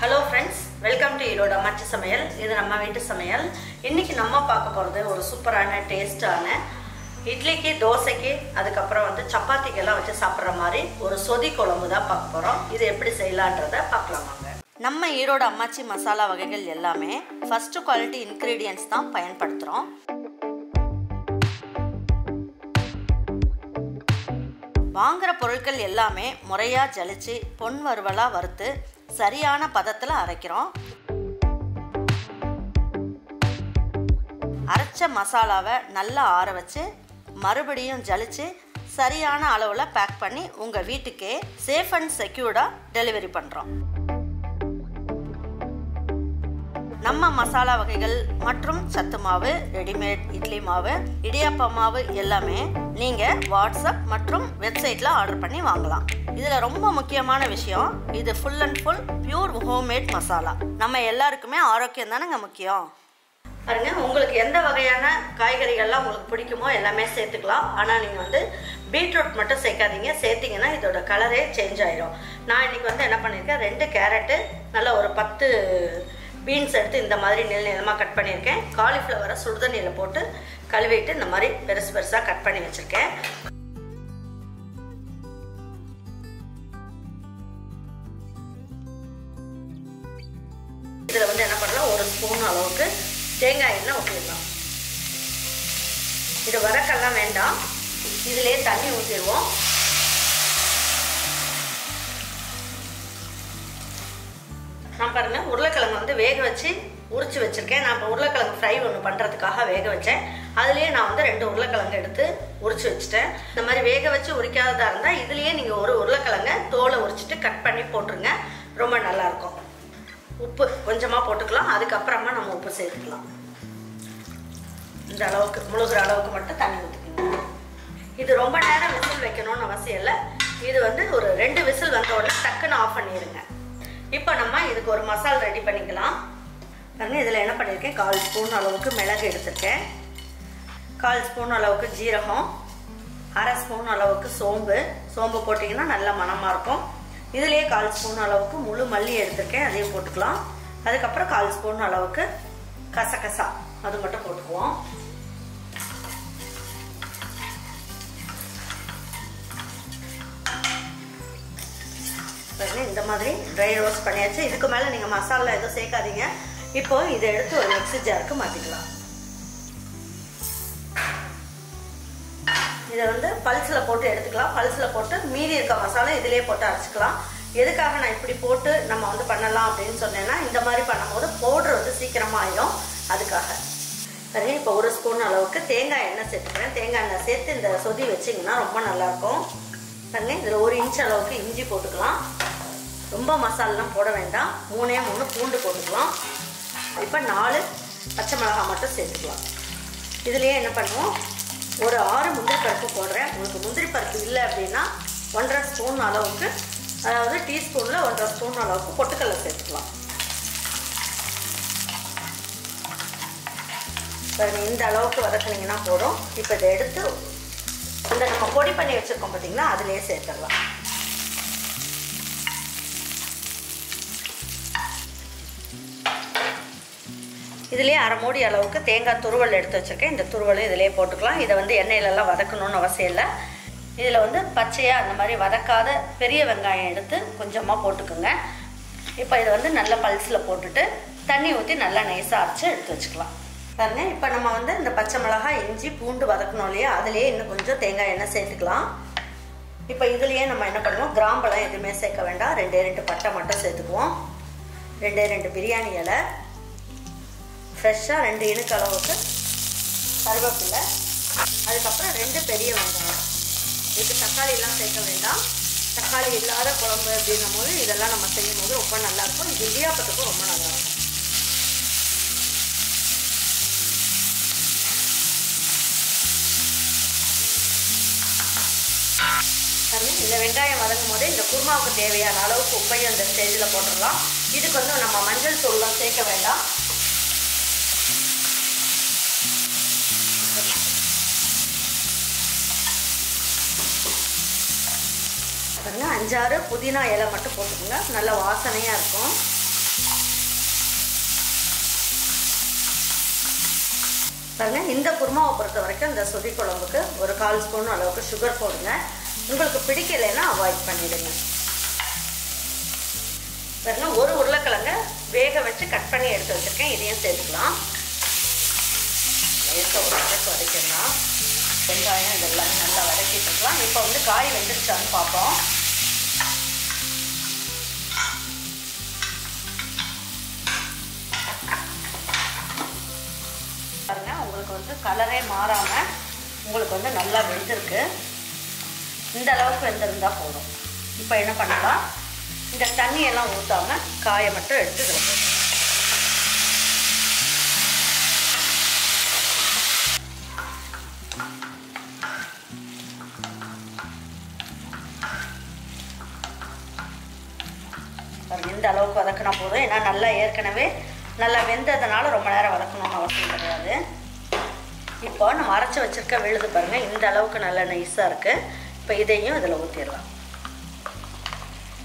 Hello friends, welcome to Erode Ammachi Samayal. This is our வீட்டு சமையல். இன்னைக்கு நம்ம பார்க்க போறது ஒரு சூப்பரான டேஸ்டான இட்லிக்கு தோசைக்கு அதுக்கு அப்புறம் வந்து சப்பாத்திக்கு எல்லாம் வச்சு சாப்பிடுற மாதிரி ஒரு சொதி குழம்பு தான் பார்க்க போறோம். இது எப்படி செய்யலாம்ன்றதை பார்க்கலாம் வாங்க. நம்ம ஈரோடு அம்மாச்சி மசாலா வகைகள் எல்லாமே ஃபர்ஸ்ட் குவாலிட்டி இன்கிரிடியன்ட்ஸ் தான் பயன்படுத்துறோம். வாங்குற பொருட்கள் எல்லாமே முறையா ஜலிச்சு பொன் வறுவலா வறுத்து சரியான பதத்துல அரைக்கிறோம். அரைச்ச மசாலாவை நல்லா ஆற வச்சு மறுபடியும் ஜலிச்சு சரியான அளவுல பேக் பண்ணி உங்க வீட்டுக்கே சேஃப் அண்ட் செக்யூர்டா டெலிவரி பண்றோம். நம்ம மசாலா வகைகள் மற்றும் சத்து மாவு, ரெடிமேட் இட்லி மாவு, இடியாப்ப மாவு எல்லாமே நீங்க வாட்ஸ்அப் மற்றும் வெப்சைட்ல ஆர்டர் பண்ணி வாங்கலாம். இதுல ரொம்ப முக்கியமான விஷயம், இது full and full pure homemade masala. நம்ம எல்லாருக்குமே ஆரோக்கியம் தானேங்க முக்கியம். பாருங்க, உங்களுக்கு எந்த வகையான காய்கறிகள்லாம் உங்களுக்கு பிடிக்குமோ எல்லாமே சேர்த்துக்கலாம். ஆனால் நீங்கள் வந்து பீட்ரூட் மட்டும் சேர்க்காதீங்க. சேர்த்திங்கன்னா இதோட கலரே சேஞ்ச் ஆயிடும். நான் இன்னைக்கு வந்து என்ன பண்ணியிருக்கேன், 2 கேரட்டு, நல்லா ஒரு 10 பீன்ஸ் எடுத்து இந்த மாதிரி நீளமாக கட் பண்ணியிருக்கேன். காலிஃப்ளவரை சுடுதண்ணியில் போட்டு கழுவிட்டு இந்த மாதிரி பெருசு பெருசாக கட் பண்ணி வச்சுருக்கேன். இதில் வந்து என்ன பண்ணலாம், 1 ஸ்பூன் அளவுக்கு தேங்காய் எண்ணெய் ஊற்றிடலாம். இது வதக்கெல்லாம் வேண்டாம், இதிலே தண்ணி ஊற்றிடுவோம். நான் பாருங்க, உருளைக்கிழங்கு வந்து வேக வச்சு உரிச்சு வச்சிருக்கேன். நான் இப்போ உருளைக்கிழங்கு ஃப்ரை ஒன்று பண்ணுறதுக்காக வேக வச்சேன். அதுலேயே நான் வந்து 2 உருளைக்கிழங்கு எடுத்து உரிச்சு வச்சுட்டேன். இந்த மாதிரி வேக வச்சு உரிக்காததாக இருந்தால் இதுலேயே நீங்கள் ஒரு உருளைக்கிழங்கை தோலை உரிச்சிட்டு கட் பண்ணி போட்டுருங்க, ரொம்ப நல்லாயிருக்கும். உப்பு கொஞ்சமாக போட்டுக்கலாம், அதுக்கப்புறமா நம்ம உப்பு சேர்த்துக்கலாம். இந்த அளவுக்கு முழுகிற அளவுக்கு மட்டும் தண்ணி ஊற்றிக்கணும். இது ரொம்ப நேரம் விசில் வைக்கணும்னு அவசியம் இல்லை. இது வந்து ஒரு 2 விசில் வந்த உடனே டக்குன்னு ஆஃப் பண்ணிடுங்க. இப்போ நம்ம இதுக்கு ஒரு மசாலா ரெடி பண்ணிக்கலாம். பாருங்க, இதில் என்ன பண்ணியிருக்கேன், 1/4 ஸ்பூன் அளவுக்கு மிளகு எடுத்திருக்கேன், 1/4 ஸ்பூன் அளவுக்கு ஜீரகம், 1/2 ஸ்பூன் அளவுக்கு சோம்பு போட்டிங்கன்னா நல்ல மணமாக இருக்கும். இதுலேயே 1/4 ஸ்பூன் அளவுக்கு முழு மல்லி எடுத்திருக்கேன், அதையும் போட்டுக்கலாம். அதுக்கப்புறம் 1/4 ஸ்பூன் அளவுக்கு கசகசா, அது மட்டும் போட்டுக்குவோம். இந்த மாதிரி ட்ரை ரோஸ்ட் பண்ணியாச்சு. இதுக்கு மேலே நீங்கள் மசாலா எதுவும் சேர்க்காதீங்க. இப்போ இதை எடுத்து ஒரு மிக்ஸி ஜாருக்கு மாற்றிக்கலாம். இதை வந்து பல்ஸில் போட்டு எடுத்துக்கலாம். பல்ஸில் போட்டு மீதி இருக்க மசாலா இதிலே போட்டு அரைச்சிக்கலாம். எதுக்காக நான் இப்படி போட்டு நம்ம வந்து பண்ணலாம் அப்படின்னு சொன்னேன்னா, இந்த மாதிரி பண்ணும்போது பவுடர் வந்து சீக்கிரமாக ஆயிடும், அதுக்காக. சரி, இப்போ 1 ஸ்பூன் அளவுக்கு தேங்காய் எண்ணெய் சேர்த்துக்கிறேன். தேங்காய் எண்ணெய் சேர்த்து இந்த சொதி வச்சிங்கன்னா ரொம்ப நல்லாயிருக்கும். பாருங்க, இதில் 1 இன்ச் அளவுக்கு இஞ்சி போட்டுக்கலாம். ரொம்ப மசாலாம் போட வேண்டாம். 3 பூண்டு போட்டுக்கலாம். இப்போ 4 பச்சை மிளகாய் மட்டும் சேர்த்துக்கலாம். இதுலேயே என்ன பண்ணுவோம், ஒரு 6 முந்திரி பருப்பு போடுறேன். உங்களுக்கு முந்திரி பருப்பு இல்லை அப்படின்னா 1/2 ஸ்பூன் அளவுக்கு, அதாவது டீஸ்பூனில் 1/2 ஸ்பூன் அளவுக்கு பொட்டுக்கடலை சேர்த்துக்கலாம். இந்த அளவுக்கு வதக்குனீங்கன்னா போதும். இப்போ இதை எடுத்து இந்த நம்ம பொடி பண்ணி வச்சுருக்கோம் பார்த்தீங்கன்னா, அதிலே சேர்த்துடலாம். இதுலேயே 1/2 மூடி அளவுக்கு தேங்காய் துருவல் எடுத்து வச்சுருக்கேன். இந்த துருவலும் இதிலே போட்டுக்கலாம். இதை வந்து எண்ணெயிலெல்லாம் வதக்கணும்னு அவசியம் இல்லை. இதில் வந்து பச்சையாக அந்த மாதிரி வதக்காத பெரிய வெங்காயம் எடுத்து கொஞ்சமாக போட்டுக்கோங்க. இப்போ இதை வந்து நல்ல பல்ஸில் போட்டுட்டு தண்ணி ஊற்றி நல்லா நைஸாக அரைச்சி எடுத்து வச்சுக்கலாம். பாருங்க, இப்போ நம்ம வந்து இந்த பச்சை மிளகாய், இஞ்சி, பூண்டு வதக்கணும் இல்லையா, அதுலேயே இன்னும் கொஞ்சம் தேங்காய் எண்ணெய் சேர்த்துக்கலாம். இப்போ இதுலேயே நம்ம என்ன பண்ணுவோம், கிராம்பெல்லாம் எதுவுமே சேர்க்க வேண்டாம். 2 பட்டை மட்டும் சேர்த்துக்குவோம். 2 பிரியாணி இலை, ஃப்ரெஷ்ஷாக 2 இனுக்கு அளவுக்கு கருவேப்பிலை, அதுக்கப்புறம் 2 பெரிய வெங்காயம். இதுக்கு தக்காளியெல்லாம் சேர்க்க வேண்டாம். தக்காளி இல்லாத குழம்பு அப்படின்னும் போது இதெல்லாம் நம்ம செய்யும் போது ரொம்ப நல்லாயிருக்கும். இது இடியாப்பத்துக்கும் ரொம்ப நல்லாயிருக்கும். இந்த வெங்காயம் வதங்கும் போது இந்த குருமாவுக்கு தேவையான அளவுக்கு உப்பையும் இந்த ஸ்டேஜில் போட்டுடலாம். இதுக்கு வந்து நம்ம மஞ்சள் தூள்லாம் சேர்க்க வேண்டாம். பாருங்க, 5-6 புதினா இலை மட்டும் போட்டுக்கோங்க, நல்ல வாசனையாக இருக்கும். பாருங்க இந்த குருமாவை பொறுத்த வரைக்கும் இந்த சொதி குழம்புக்கு ஒரு 1/4 ஸ்பூன் அளவுக்கு சுகர் போடுங்க. உங்களுக்கு பிடிக்கலைன்னா அவாய்ட் பண்ணிடுங்க. பாருங்க ஒரு உருளைக்கிழங்க வேக வச்சு கட் பண்ணி எடுத்து வச்சிருக்கேன். இதையும் சேர்த்துக்கலாம். லேசாக ஒரு வதக்கிடலாம். வெங்காயம் இதெல்லாம் நல்லா வதக்கிட்டுக்கலாம். இப்போ வந்து காய் வெந்துருச்சான்னு பார்ப்போம். பாருங்க உங்களுக்கு வந்து கலரே மாறாமல் உங்களுக்கு வந்து நல்லா வெந்திருக்கு. இந்த அளவுக்கு வெந்திருந்தா போதும். இப்போ என்ன பண்ணலாம், இந்த தண்ணியெல்லாம் ஊற்றாம காயை மட்டும் எடுத்து இதில் போடணும். இந்த அளவுக்கு வதக்கினா போதும். ஏன்னா நல்லா ஏற்கனவே நல்லா வெந்ததுனால ரொம்ப நேரம் வதக்கணும்னு அவசியம் கிடையாது. இப்போ நம்ம அரைச்சி வச்சிருக்க விழுது பாருங்கள், இந்த அளவுக்கு நல்லா நைஸாக இருக்குது. இப்போ இதையும் இதில் ஊற்றிடலாம்.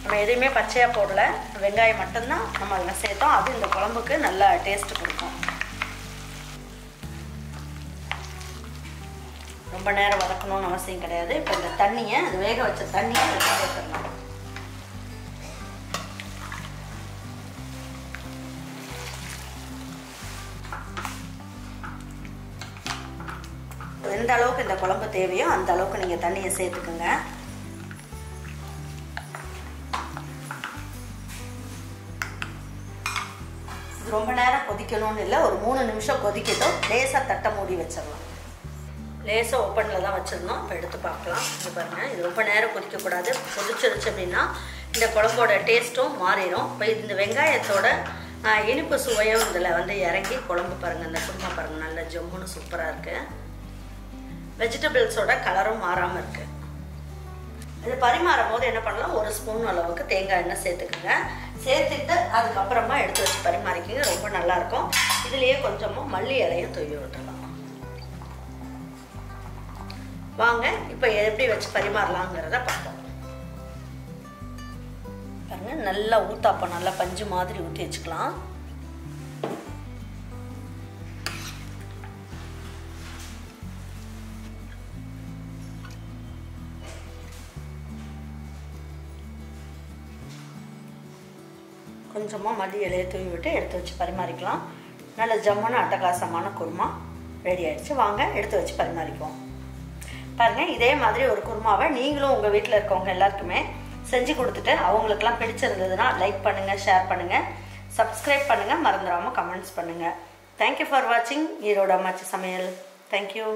நம்ம எதையுமே பச்சையாக போடல, வெங்காயம் மட்டும்தான் நம்ம அதில் சேர்த்தோம். அது இந்த குழம்புக்கு நல்லா டேஸ்ட்டு கொடுக்கும். ரொம்ப நேரம் வதக்கணும்னு அவசியம் கிடையாது. இப்போ இந்த தண்ணியை, அது வேக வச்ச தண்ணியை சேர்த்துடலாம். எந்த அளவுக்கு இந்த குழம்பு தேவையோ அந்த அளவுக்கு நீங்கள் தண்ணியை சேர்த்துக்குங்க. இது ரொம்ப நேரம் கொதிக்கணும்னு இல்லை, ஒரு 3 நிமிஷம் கொதிக்கட்டும். லேசாக தட்டை மூடி வச்சிடலாம். லேசாக ஓப்பனில் தான் வச்சிருந்தோம். இப்போ எடுத்து பார்க்கலாம். இது பாருங்கள், இது ரொம்ப நேரம் கொதிக்கக்கூடாது. கொதிச்சிருச்சு அப்படின்னா இந்த குழம்போட டேஸ்ட்டும் மாறிடும். இப்போ இந்த வெங்காயத்தோட இனிப்பு சுவையும் இதில் வந்து இறங்கி குழம்பு பாருங்கள், இந்த குருமா பாருங்கள் நல்ல ஜம்முன்னு சூப்பராக இருக்குது. வெஜிடபிள்ஸோட கலரும் மாறாமல் இருக்குது. இது பரிமாறும் போது என்ன பண்ணலாம், 1 ஸ்பூன் அளவுக்கு தேங்காய் எண்ணெய் சேர்த்துக்குங்க. சேர்த்துட்டு அதுக்கப்புறமா எடுத்து வச்சு பரிமாறிக்கிங்க. ரொம்ப நல்லாயிருக்கும். இதுலேயே கொஞ்சமாக மல்லி இலையும் தூவி விட்டுடலாம். வாங்க இப்போ எப்படி வச்சு பரிமாறலாங்கிறத பார்ப்போம். பாருங்க நல்லா ஊத்தாப்பம் நல்லா பஞ்சு மாதிரி ஊற்றி வச்சுக்கலாம். கொஞ்சமாக மல்லி இலையை தூவி விட்டு எடுத்து வச்சு பரிமாறிக்கலாம். நல்ல ஜம்முன்னு அட்டகாசமான குருமா ரெடி ஆகிடுச்சு. வாங்க எடுத்து வச்சு பரிமாறிக்குவோம். பாருங்கள் இதே மாதிரி ஒரு குருமாவை நீங்களும் உங்கள் வீட்டில் இருக்கவங்க எல்லாருக்குமே செஞ்சு கொடுத்துட்டு அவங்களுக்கெல்லாம் பிடிச்சிருந்ததுன்னா லைக் பண்ணுங்கள், ஷேர் பண்ணுங்கள், சப்ஸ்கிரைப் பண்ணுங்கள், மறந்துடாமல் கமெண்ட்ஸ் பண்ணுங்கள். தேங்க்யூ ஃபார் வாட்சிங் ஈரோடு அம்மாச்சி சமையல். தேங்க்யூ.